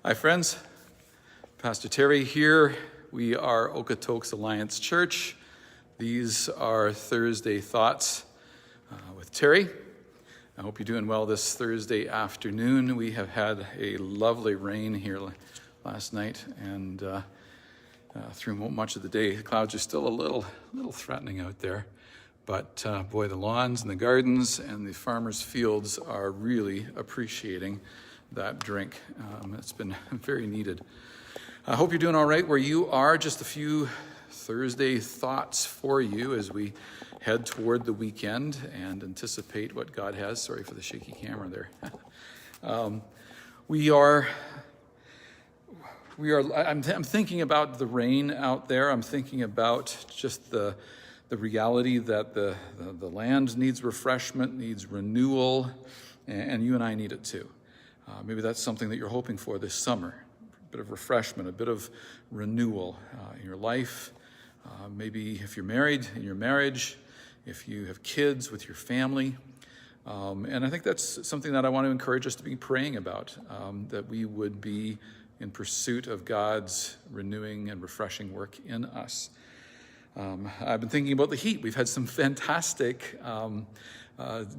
Hi, friends. Pastor Terry here. We are Okotoks Alliance Church. These are Thursday Thoughts with Terry. I hope you're doing well this Thursday afternoon. We have had a lovely rain here last night and through much of the day. The clouds are still a little threatening out there. But boy, the lawns and the gardens and the farmers' fields are really appreciating that drink. It's been very needed. I hope you're doing all right where you are. Just a few Thursday thoughts for you as we head toward the weekend and anticipate what God has. Sorry for the shaky camera there. I'm thinking about the rain out there. I'm thinking about just the reality that the land needs refreshment, needs renewal, and you and I need it too. Maybe that's something that you're hoping for this summer, a bit of refreshment, a bit of renewal in your life. Maybe if you're married, in your marriage, if you have kids with your family. And I think that's something that I want to encourage us to be praying about, that we would be in pursuit of God's renewing and refreshing work in us. I've been thinking about the heat. We've had some fantastic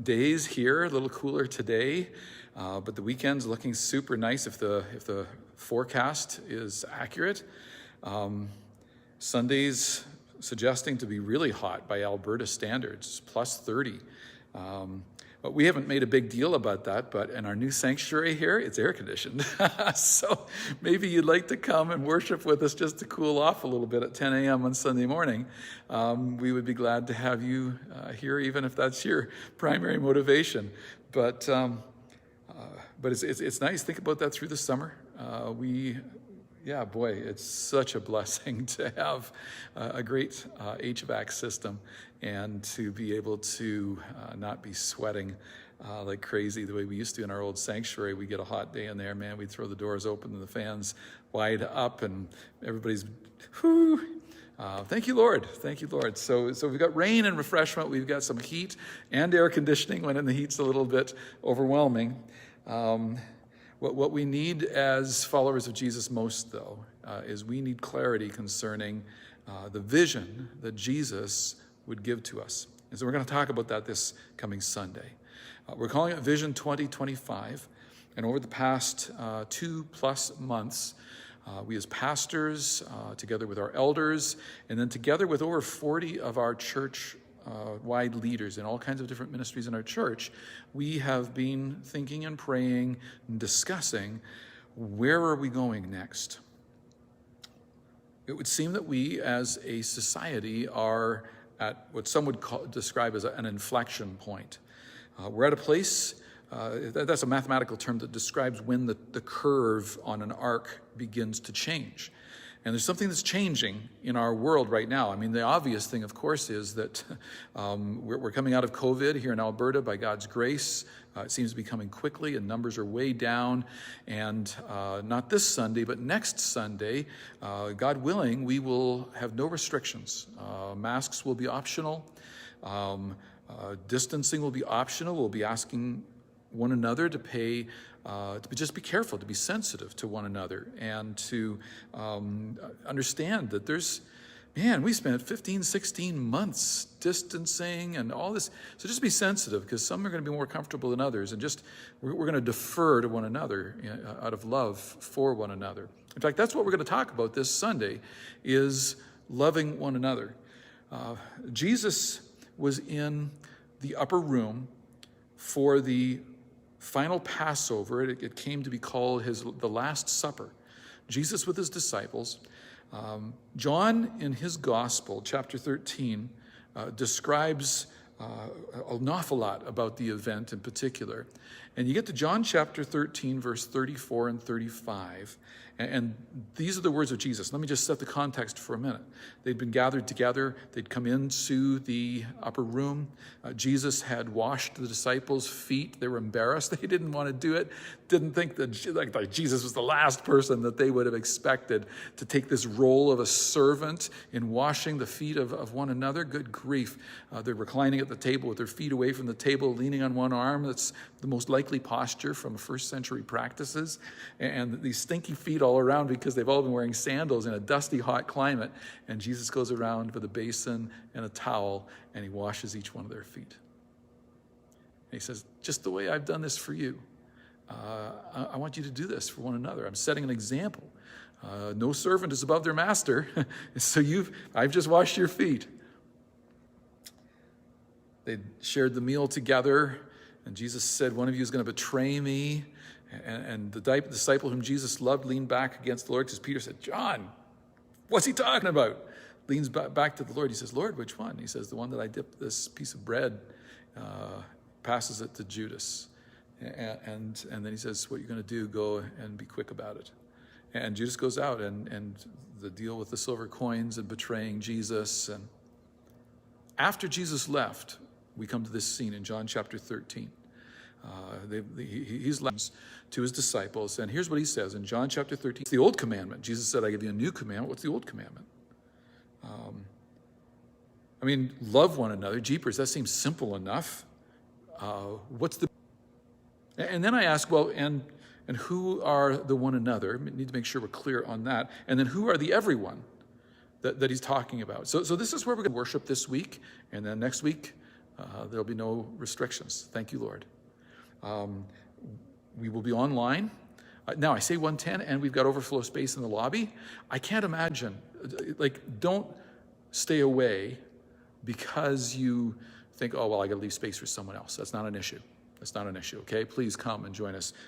days here, a little cooler today, but the weekend's looking super nice if the forecast is accurate. Sunday's suggesting to be really hot by Alberta standards, plus 30. But we haven't made a big deal about that, but in our new sanctuary here, it's air conditioned. So maybe you'd like to come and worship with us just to cool off a little bit at 10 a.m. on Sunday morning. We would be glad to have you here, even if that's your primary motivation. But it's nice. Think about that through the summer. It's such a blessing to have a great HVAC system and to be able to not be sweating like crazy the way we used to in our old sanctuary. We get a hot day in there, man, we'd throw the doors open and the fans wide up and everybody's, whoo. Thank you, Lord. Thank you, Lord. So we've got rain and refreshment. We've got some heat and air conditioning when the heat's a little bit overwhelming. What we need as followers of Jesus most, though, is we need clarity concerning the vision that Jesus would give to us. And so we're going to talk about that this coming Sunday. We're calling it Vision 2025. And over the past 2+ months, we as pastors, together with our elders, and then together with over 40 of our church wide leaders in all kinds of different ministries in our church, we have been thinking and praying and discussing, where are we going next? It would seem that we as a society are at what some would describe as an inflection point. We're at a place, that's a mathematical term that describes when the curve on an arc begins to change. And there's something that's changing in our world right now. I mean, the obvious thing, of course, is that we're coming out of COVID here in Alberta by God's grace. It seems to be coming quickly, and numbers are way down. And not this Sunday, but next Sunday, God willing, we will have no restrictions. Masks will be optional. Distancing will be optional. We'll be asking one another to just be careful, to be sensitive to one another, and to understand that we spent 15, 16 months distancing and all this. So just be sensitive, because some are going to be more comfortable than others, and we're going to defer to one another out of love for one another. In fact, that's what we're going to talk about this Sunday, is loving one another. Jesus was in the upper room for the final Passover. It came to be called the Last Supper. Jesus with his disciples. John, in his Gospel, chapter 13, describes an awful lot about the event in particular. And you get to John chapter 13, verse 34 and 35, And these are the words of Jesus. Let me just set the context for a minute. They'd been gathered together. They'd come into the upper room. Jesus had washed the disciples' feet. They were embarrassed. They didn't want to do it. Didn't think that like Jesus was the last person that they would have expected to take this role of a servant in washing the feet of one another. Good grief. They're reclining at the table with their feet away from the table, leaning on one arm. That's the most likely posture from first century practices. And these stinky feet all around because they've all been wearing sandals in a dusty, hot climate. And Jesus goes around with a basin and a towel, and he washes each one of their feet. And he says, just the way I've done this for you, I want you to do this for one another. I'm setting an example. No servant is above their master, so I've just washed your feet. They shared the meal together, and Jesus said, one of you is going to betray me. And the disciple whom Jesus loved leaned back against the Lord because Peter said, John, what's he talking about? Leans back to the Lord. He says, Lord, which one? He says, the one that I dipped this piece of bread, passes it to Judas. And then he says, what you're going to do, go and be quick about it. And Judas goes out and the deal with the silver coins and betraying Jesus. And after Jesus left, we come to this scene in John chapter 13. He's left to his disciples, and here's what he says in John chapter 13. It's the old commandment. Jesus said, I give you a new commandment. What's the old commandment? Love one another. Jeepers, that seems simple enough. And then I ask, well, and who are the one another? We need to make sure we're clear on that. And then who are the everyone that he's talking about? So this is where we're going to worship this week, and then next week there'll be no restrictions. Thank you, Lord. We will be online. Now, I say 110, and we've got overflow space in the lobby. I can't imagine, don't stay away because you think, oh, well, I got to leave space for someone else. That's not an issue. That's not an issue, okay? Please come and join us.